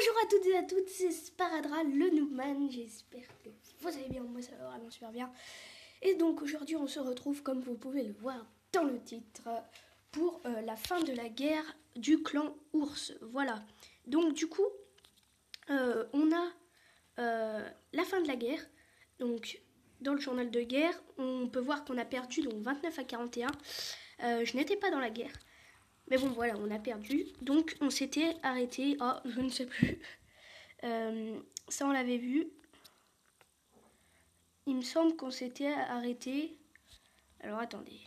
Bonjour à toutes et à toutes, c'est Sparadra, le Noobman. J'espère que vous allez bien, moi ça va vraiment super bien. Et donc aujourd'hui on se retrouve, comme vous pouvez le voir dans le titre, pour la fin de la guerre du clan Ours. Voilà, donc du coup on a la fin de la guerre. Donc dans le journal de guerre on peut voir qu'on a perdu donc 29 à 41. Je n'étais pas dans la guerre. Mais bon, voilà, on a perdu. Donc, on s'était arrêté. Ah, je ne sais plus. Ça, on l'avait vu. Il me semble qu'on s'était arrêté. Alors, attendez.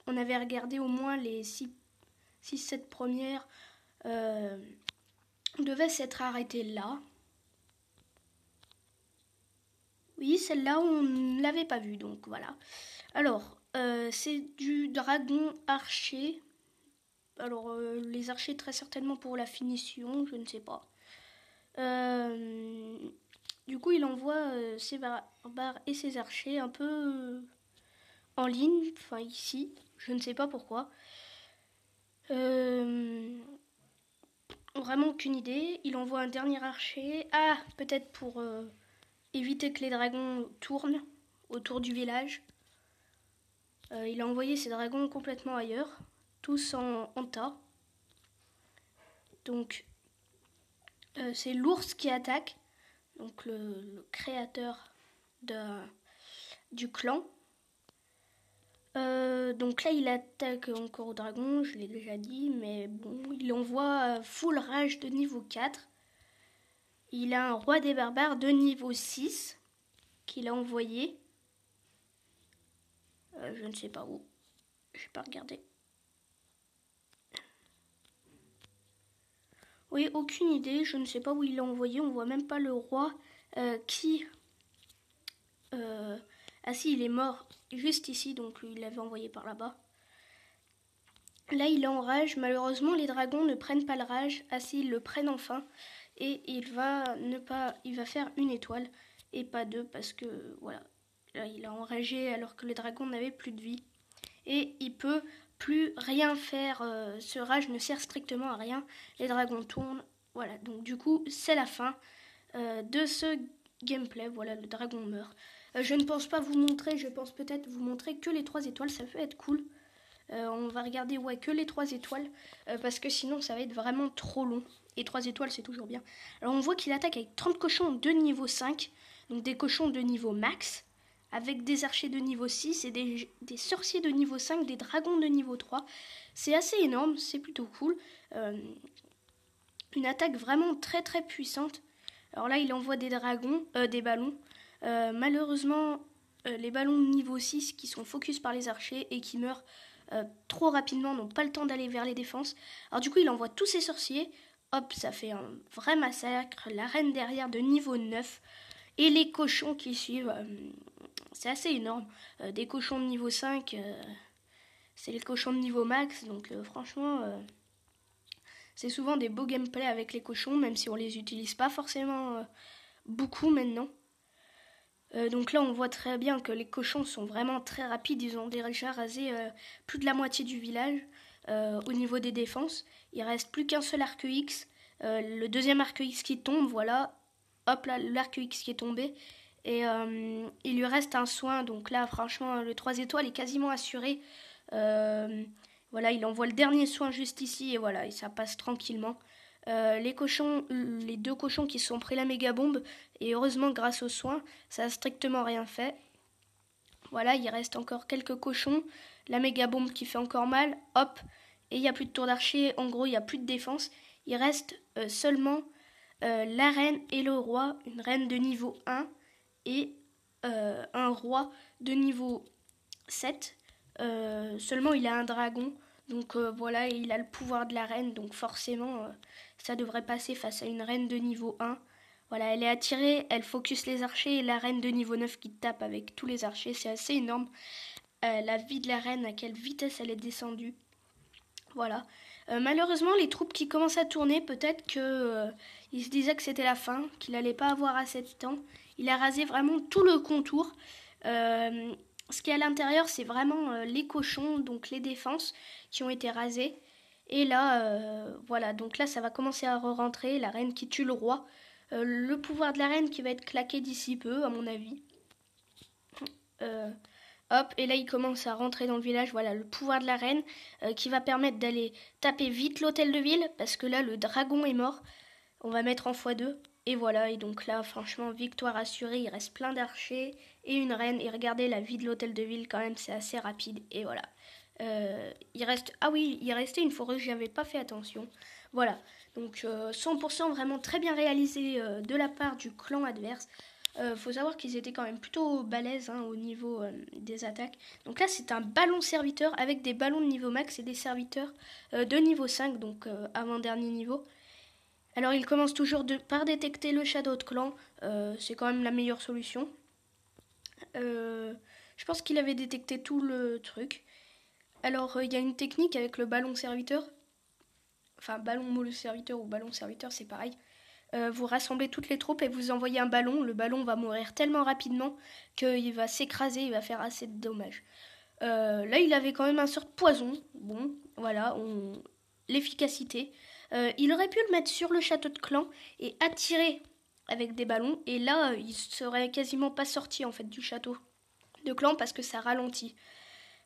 On avait regardé au moins les 6-7 premières. On devait s'être arrêté là. Oui, celle-là, on ne l'avait pas vue. Donc, voilà. Alors, c'est du dragon archer. Alors, les archers, très certainement pour la finition, je ne sais pas. Du coup, il envoie ses barbares et ses archers un peu en ligne, enfin ici, je ne sais pas pourquoi. Vraiment aucune idée. Il envoie un dernier archer. Ah, peut-être pour éviter que les dragons tournent autour du village. Il a envoyé ses dragons complètement ailleurs, tous en tas. Donc, c'est l'ours qui attaque, donc le créateur du clan. Donc là, il attaque encore au dragon, je l'ai déjà dit, mais bon, il envoie full rage de niveau 4. Il a un roi des barbares de niveau 6 qu'il a envoyé. Je ne sais pas où. Je vais pas regarder. Oui, aucune idée. Je ne sais pas où il l'a envoyé. On voit même pas le roi qui... Ah si, il est mort juste ici, donc il l'avait envoyé par là-bas. Là, il est en rage. Malheureusement, les dragons ne prennent pas le rage. Ah si, ils le prennent enfin. Et il va faire une étoile et pas deux parce que voilà, là, il a enragé alors que les dragons n'avaient plus de vie. Et il peut plus rien faire. Ce rage ne sert strictement à rien. Les dragons tournent. Voilà, donc du coup, c'est la fin de ce gameplay. Voilà, le dragon meurt. Je ne pense pas vous montrer, je pense peut-être vous montrer que les 3 étoiles, ça peut être cool. On va regarder que les 3 étoiles parce que sinon ça va être vraiment trop long. Et 3 étoiles c'est toujours bien. Alors on voit qu'il attaque avec 30 cochons de niveau 5, donc des cochons de niveau max, avec des archers de niveau 6 et des sorciers de niveau 5, des dragons de niveau 3. C'est assez énorme, c'est plutôt cool. Une attaque vraiment très très puissante. Alors là il envoie des dragons, des ballons. Malheureusement les ballons de niveau 6 qui sont focus par les archers et qui meurent trop rapidement, n'ont pas le temps d'aller vers les défenses. Alors du coup il envoie tous ses sorciers. Hop, ça fait un vrai massacre. La reine derrière de niveau 9. Et les cochons qui suivent. C'est assez énorme. Des cochons de niveau 5. C'est les cochons de niveau max. Donc franchement, c'est souvent des beaux gameplays avec les cochons. Même si on les utilise pas forcément beaucoup maintenant. Donc là on voit très bien que les cochons sont vraiment très rapides. Ils ont déjà rasé plus de la moitié du village. Au niveau des défenses, il reste plus qu'un seul arc X. Le deuxième arc X qui tombe, voilà. Hop là, l'arc X qui est tombé. Et il lui reste un soin. Donc là, franchement, le 3 étoiles est quasiment assuré. Voilà, il envoie le dernier soin juste ici. Et voilà, et ça passe tranquillement. Les 2 cochons qui se sont pris la méga bombe. Et heureusement, grâce aux soins, ça n'a strictement rien fait. Voilà, il reste encore quelques cochons. La méga bombe qui fait encore mal. Hop. Et il n'y a plus de tour d'archer. En gros, il n'y a plus de défense. Il reste seulement la reine et le roi. Une reine de niveau 1 et un roi de niveau 7. Seulement, il a un dragon. Donc voilà, il a le pouvoir de la reine. Donc forcément, ça devrait passer face à une reine de niveau 1. Voilà, elle est attirée, elle focus les archers et la reine de niveau 9 qui tape avec tous les archers. C'est assez énorme. La vie de la reine, à quelle vitesse elle est descendue. Voilà. Malheureusement, les troupes qui commencent à tourner, peut-être qu'il se disait que c'était la fin, qu'il n'allait pas avoir assez de temps. Il a rasé vraiment tout le contour. Ce qui est à l'intérieur, c'est vraiment les cochons, donc les défenses qui ont été rasées. Et là, voilà, donc là, ça va commencer à re-rentrer. La reine qui tue le roi. Le pouvoir de la reine qui va être claqué d'ici peu, à mon avis. Hop, et là, il commence à rentrer dans le village. Voilà, le pouvoir de la reine qui va permettre d'aller taper vite l'hôtel de ville. Parce que là, le dragon est mort. On va mettre en x2. Et voilà, et donc là, franchement, victoire assurée. Il reste plein d'archers et une reine. Et regardez, la vie de l'hôtel de ville, quand même, c'est assez rapide. Et voilà. Il reste... Ah oui, il restait une forêt, j'y avais pas fait attention. Voilà, donc 100% vraiment très bien réalisé de la part du clan adverse. Faut savoir qu'ils étaient quand même plutôt balèzes au niveau des attaques. Donc là, c'est un ballon serviteur avec des ballons de niveau max et des serviteurs de niveau 5, donc avant-dernier niveau. Alors, il commence toujours par détecter le shadow de clan. C'est quand même la meilleure solution. Je pense qu'il avait détecté tout le truc. Alors, il y a une technique avec le ballon serviteur. Enfin, ballon mollo serviteur ou ballon serviteur, c'est pareil. Vous rassemblez toutes les troupes et vous envoyez un ballon. Le ballon va mourir tellement rapidement qu'il va s'écraser, il va faire assez de dommages. Là, il avait quand même un sort de poison. Bon, voilà, l'efficacité. Il aurait pu le mettre sur le château de clan et attirer avec des ballons. Et là, il serait quasiment pas sorti en fait du château de clan parce que ça ralentit.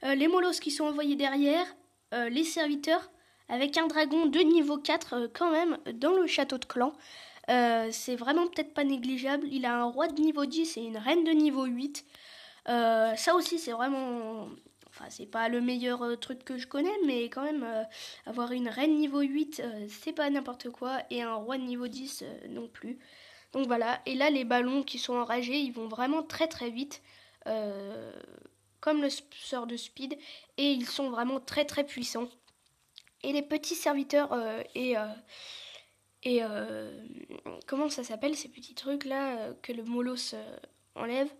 Les molosses qui sont envoyés derrière, les serviteurs, avec un dragon de niveau 4 quand même dans le château de clan. C'est vraiment peut-être pas négligeable. Il a un roi de niveau 10 et une reine de niveau 8. Ça aussi c'est vraiment... Enfin c'est pas le meilleur truc que je connais, mais quand même avoir une reine niveau 8 c'est pas n'importe quoi. Et un roi de niveau 10 non plus. Donc voilà, et là les ballons qui sont enragés, ils vont vraiment très très vite. Comme le sort de speed, et ils sont vraiment très très puissants. Et les petits serviteurs comment ça s'appelle ces petits trucs là que le molosse enlève,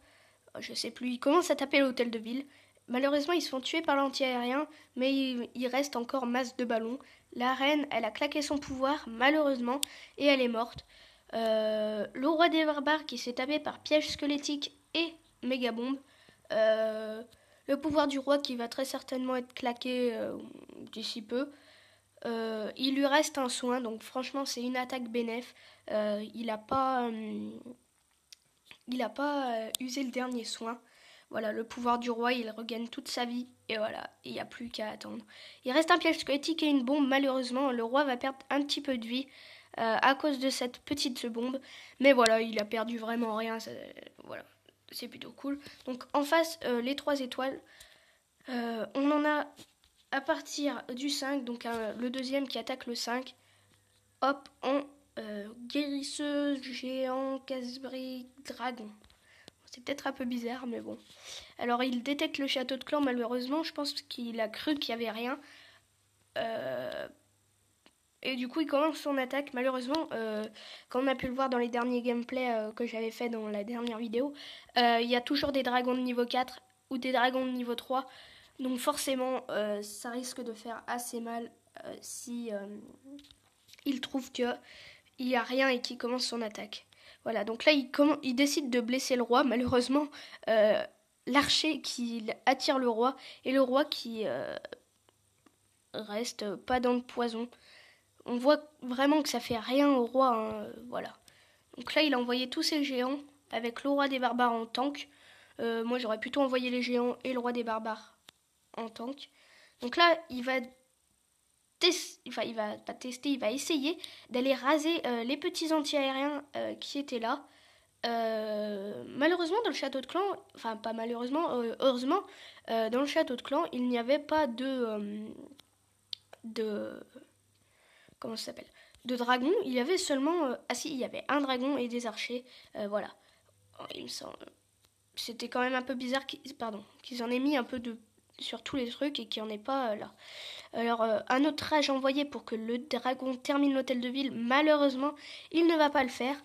je sais plus, ils commencent à taper l'hôtel de ville. Malheureusement ils se font tuer par l'anti-aérien, mais il reste encore masse de ballons. La reine elle a claqué son pouvoir malheureusement et elle est morte. Le roi des barbares qui s'est tapé par piège squelettique et méga bombe. Le pouvoir du roi qui va très certainement être claqué d'ici peu. Il lui reste un soin, donc franchement c'est une attaque bénéf. Il n'a pas usé le dernier soin. Voilà, le pouvoir du roi, il regagne toute sa vie. Et voilà, il n'y a plus qu'à attendre. Il reste un piège squelettique et une bombe. Malheureusement, le roi va perdre un petit peu de vie à cause de cette petite bombe. Mais voilà, il a perdu vraiment rien. Voilà, c'est plutôt cool. Donc en face, les 3 étoiles. On en a à partir du 5, donc le deuxième qui attaque le 5. Hop, en guérisseuse, géant, casse-brique, dragon. C'est peut-être un peu bizarre, mais bon. Alors, il détecte le château de clan, malheureusement. Je pense qu'il a cru qu'il n'y avait rien. Et du coup, il commence son attaque. Malheureusement, comme on a pu le voir dans les derniers gameplays que j'avais fait dans la dernière vidéo, il y a toujours des dragons de niveau 4 ou des dragons de niveau 3. Donc forcément, ça risque de faire assez mal si il trouve qu'il n'y a rien et qu'il commence son attaque. Voilà, donc là, il décide de blesser le roi. Malheureusement, l'archer qui attire le roi et le roi qui reste pas dans le poison. On voit vraiment que ça fait rien au roi. Voilà. Donc là, il a envoyé tous ses géants avec le roi des barbares en tank. Moi, j'aurais plutôt envoyé les géants et le roi des barbares en tank. Donc là, il va pas tester, il va essayer d'aller raser les petits anti-aériens qui étaient là. Malheureusement, dans le château de clan, enfin pas malheureusement, heureusement, dans le château de clan, il n'y avait pas de comment ça s'appelle, de dragon. Il y avait seulement il y avait un dragon et des archers. Voilà. Il me semble, c'était quand même un peu bizarre qu'ils en aient mis un peu sur tous les trucs et qu'il n'y en ait pas là. Alors, un autre rage envoyé pour que le dragon termine l'hôtel de ville. Malheureusement, il ne va pas le faire.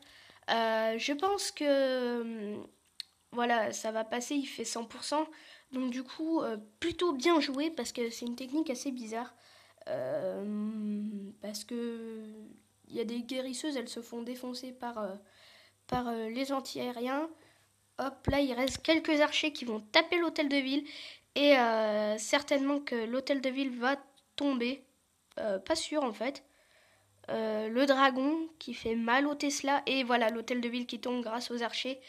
Je pense que voilà, ça va passer, il fait 100%. Donc du coup, plutôt bien joué parce que c'est une technique assez bizarre. Parce que il y a des guérisseuses, elles se font défoncer par les anti-aériens. Hop, là, il reste quelques archers qui vont taper l'hôtel de ville. Et certainement que l'hôtel de ville va tomber. pas sûr en fait. Le dragon qui fait mal au Tesla. Et voilà, l'hôtel de ville qui tombe grâce aux archers.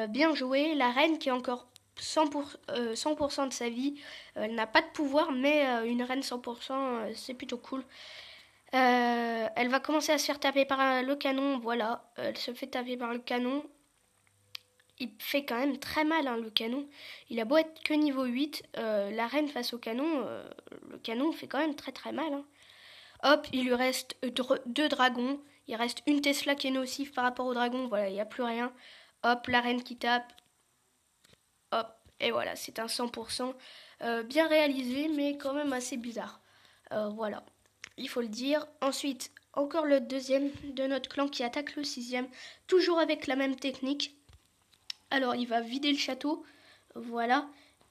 Bien joué. La reine qui est encore 100% de sa vie. Elle n'a pas de pouvoir, mais une reine 100%, c'est plutôt cool. Elle va commencer à se faire taper par le canon. Voilà, elle se fait taper par le canon. Il fait quand même très mal, hein, le canon. Il a beau être que niveau 8, la reine face au canon, le canon fait quand même très très mal, hein. Hop, il lui reste 2 dragons. Il reste une Tesla qui est nocive par rapport au dragon. Voilà, il n'y a plus rien. Hop, la reine qui tape. Hop, et voilà, c'est un 100%. Bien réalisé, mais quand même assez bizarre. Voilà, il faut le dire. Ensuite, encore le deuxième de notre clan qui attaque le 6e. Toujours avec la même technique. Alors, il va vider le château. Voilà.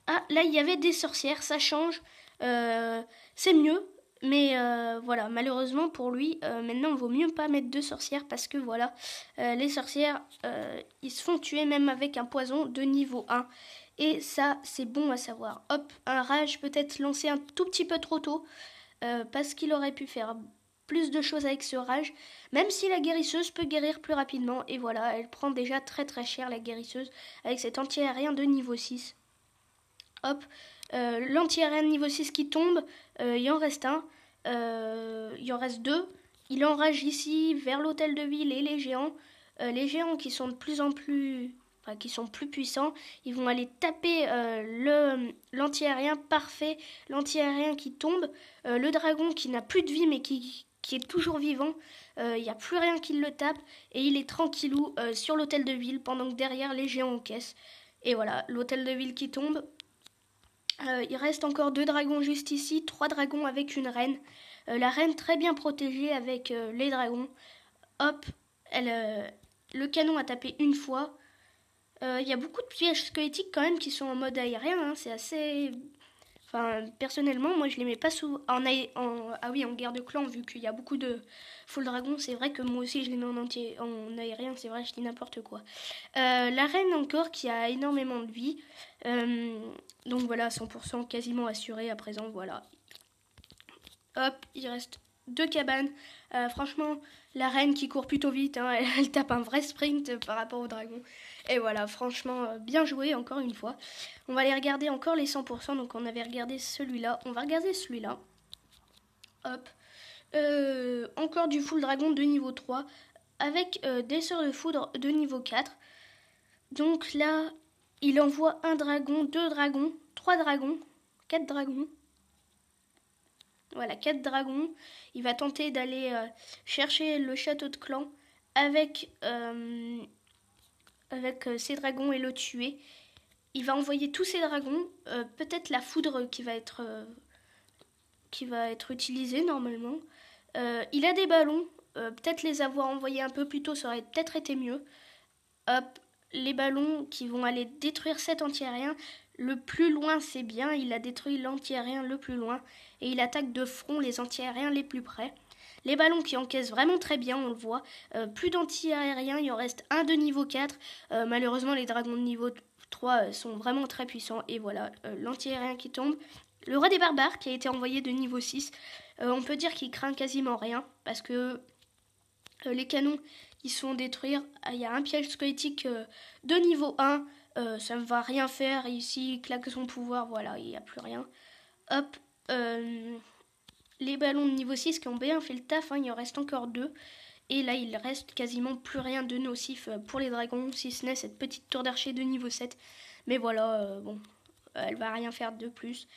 Ah, là, il y avait des sorcières. Ça change. C'est mieux. Mais voilà, malheureusement pour lui, maintenant il vaut mieux pas mettre 2 sorcières parce que voilà, les sorcières, ils se font tuer même avec un poison de niveau 1. Et ça, c'est bon à savoir. Hop, un rage peut-être lancé un tout petit peu trop tôt parce qu'il aurait pu faire plus de choses avec ce rage, même si la guérisseuse peut guérir plus rapidement. Et voilà, elle prend déjà très très cher la guérisseuse avec cet anti-aérien de niveau 6. Hop, l'anti-aérien de niveau 6 qui tombe, il en reste un, il en reste 2. Il enrage ici vers l'hôtel de ville et les géants qui sont de plus en plus, enfin, qui sont plus puissants, ils vont aller taper l'anti-aérien parfait, l'anti-aérien qui tombe, le dragon qui n'a plus de vie mais qui est toujours vivant, il n'y a plus rien qui le tape et il est tranquillou sur l'hôtel de ville pendant que derrière les géants encaissent. Et voilà, l'hôtel de ville qui tombe. Il reste encore 2 dragons juste ici, 3 dragons avec une reine. La reine très bien protégée avec les dragons. Hop, le canon a tapé une fois. Il y a beaucoup de pièges squelettiques quand même qui sont en mode aérien, hein, c'est assez... Enfin, personnellement, moi je les mets pas ah oui, en guerre de clan, vu qu'il y a beaucoup de full dragon, c'est vrai que moi aussi je les mets en aérien, c'est vrai, je dis n'importe quoi. La reine encore qui a énormément de vie, donc voilà, 100% quasiment assuré à présent, voilà. Hop, il reste 2 cabanes. Franchement, la reine qui court plutôt vite, hein, elle tape un vrai sprint par rapport au dragon. Et voilà, franchement, bien joué encore une fois. On va aller regarder encore les 100%. Donc on avait regardé celui-là. On va regarder celui-là. Hop. Encore du full dragon de niveau 3. Avec des sœurs de foudre de niveau 4. Donc là, il envoie un dragon, 2 dragons, 3 dragons, 4 dragons. Voilà, 4 dragons. Il va tenter d'aller chercher le château de clan avec ses dragons et le tuer. Il va envoyer tous ses dragons. Peut-être la foudre qui va être utilisée normalement. Il a des ballons. Peut-être les avoir envoyés un peu plus tôt, ça aurait peut-être été mieux. Hop, les ballons qui vont aller détruire cet anti-aérien. Le plus loin, c'est bien. Il a détruit l'anti-aérien le plus loin. Et il attaque de front les anti-aériens les plus près. Les ballons qui encaissent vraiment très bien, on le voit. Plus d'anti-aériens, il en reste un de niveau 4. Malheureusement, les dragons de niveau 3 sont vraiment très puissants. Et voilà, l'anti-aérien qui tombe. Le roi des barbares qui a été envoyé de niveau 6. On peut dire qu'il craint quasiment rien. Parce que les canons, ils sont détruire. Il y a un piège squelettique de niveau 1. Ça ne va rien faire. Ici, il claque son pouvoir. Voilà, il n'y a plus rien. Hop. Les ballons de niveau 6 qui ont bien fait le taf, hein, il en reste encore 2. Et là, il reste quasiment plus rien de nocif pour les dragons, si ce n'est cette petite tour d'archer de niveau 7. Mais voilà, bon, elle va rien faire de plus.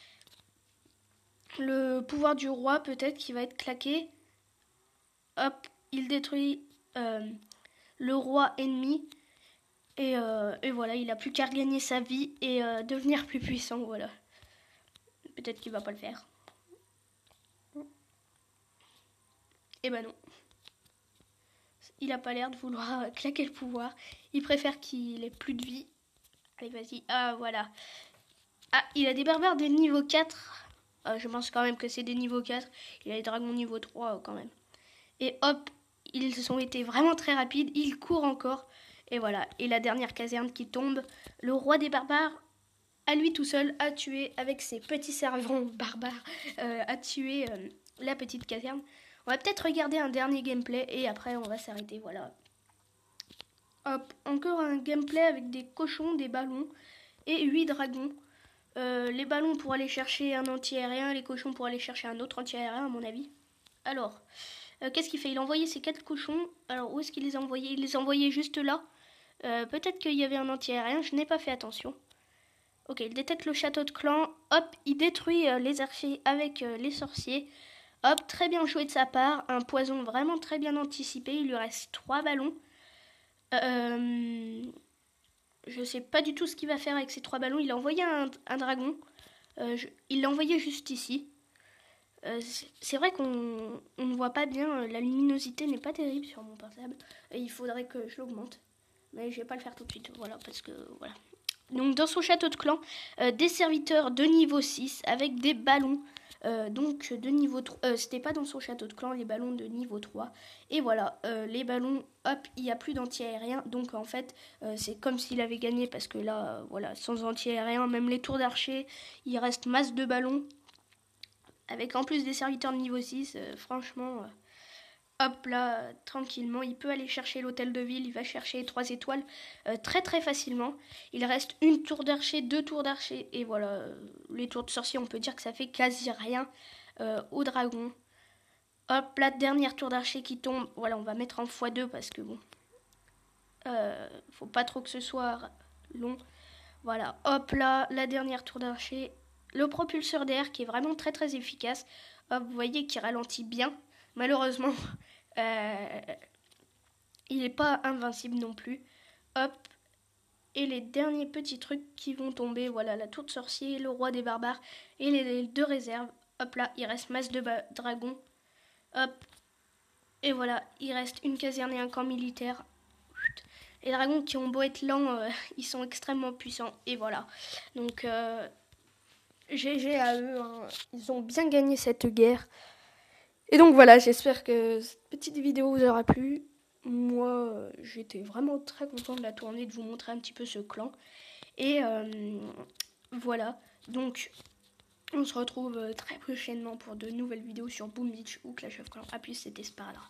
Le pouvoir du roi, peut-être, qui va être claqué. Hop, il détruit le roi ennemi. Et voilà, il n'a plus qu'à regagner sa vie et devenir plus puissant, voilà. Peut-être qu'il va pas le faire. Eh ben non. Il a pas l'air de vouloir claquer le pouvoir. Il préfère qu'il ait plus de vie. Allez, vas-y. Ah, voilà. Ah, il a des barbares de niveau 4. Je pense quand même que c'est des niveaux 4. Il a les dragons niveau 3 quand même. Et hop, ils ont été vraiment très rapides. Il court encore. Et voilà. Et la dernière caserne qui tombe. Le roi des barbares, à lui tout seul, a tué avec ses petits servants barbares, a tué la petite caserne. On va peut-être regarder un dernier gameplay et après on va s'arrêter, voilà. Hop, encore un gameplay avec des cochons, des ballons et 8 dragons. Les ballons pour aller chercher un anti-aérien, les cochons pour aller chercher un autre anti-aérien à mon avis. Alors, qu'est-ce qu'il fait? Il a envoyé ses 4 cochons. Alors où est-ce qu'il les a envoyés? Il les a envoyés juste là. Peut-être qu'il y avait un anti-aérien, je n'ai pas fait attention. Ok, il détecte le château de clan. Hop, il détruit les archers avec les sorciers. Hop, très bien joué de sa part. Un poison vraiment très bien anticipé. Il lui reste 3 ballons. Je sais pas du tout ce qu'il va faire avec ces 3 ballons. Il a envoyé un dragon. Il l'a envoyé juste ici. C'est vrai qu'on ne voit pas bien. La luminosité n'est pas terrible sur mon portable. Et il faudrait que je l'augmente. Mais je vais pas le faire tout de suite. Voilà, parce que voilà. Donc dans son château de clan, des serviteurs de niveau 6 avec des ballons donc de niveau 3. C'était pas dans son château de clan, les ballons de niveau 3. Et voilà, les ballons, hop, il n'y a plus d'anti-aérien. Donc en fait, c'est comme s'il avait gagné parce que là, voilà, sans anti-aérien, même les tours d'archer, il reste masse de ballons. Avec en plus des serviteurs de niveau 6, franchement... hop là, tranquillement, il peut aller chercher l'hôtel de ville, il va chercher 3 étoiles très très facilement. Il reste une tour d'archer, 2 tours d'archer, et voilà, les tours de sorcier, on peut dire que ça fait quasi rien au dragon. Hop, la dernière tour d'archer qui tombe, voilà, on va mettre en x2 parce que bon, faut pas trop que ce soit long. Voilà, hop là, la dernière tour d'archer, le propulseur d'air qui est vraiment très très efficace. Hop, vous voyez qu'il ralentit bien, malheureusement. Il n'est pas invincible non plus. Hop. Et les derniers petits trucs qui vont tomber. Voilà, la tour de sorcier, le roi des barbares et les 2 réserves. Hop là, il reste masse de dragons. Hop. Et voilà, il reste une caserne et un camp militaire. Les dragons qui ont beau être lents, ils sont extrêmement puissants. Et voilà. Donc, GG à eux. Hein. Ils ont bien gagné cette guerre. Et donc voilà, j'espère que cette petite vidéo vous aura plu. Moi, j'étais vraiment très content de la tourner, de vous montrer un petit peu ce clan. Et voilà, donc on se retrouve très prochainement pour de nouvelles vidéos sur Boom Beach ou Clash of Clans. A plus, c'était Sparla.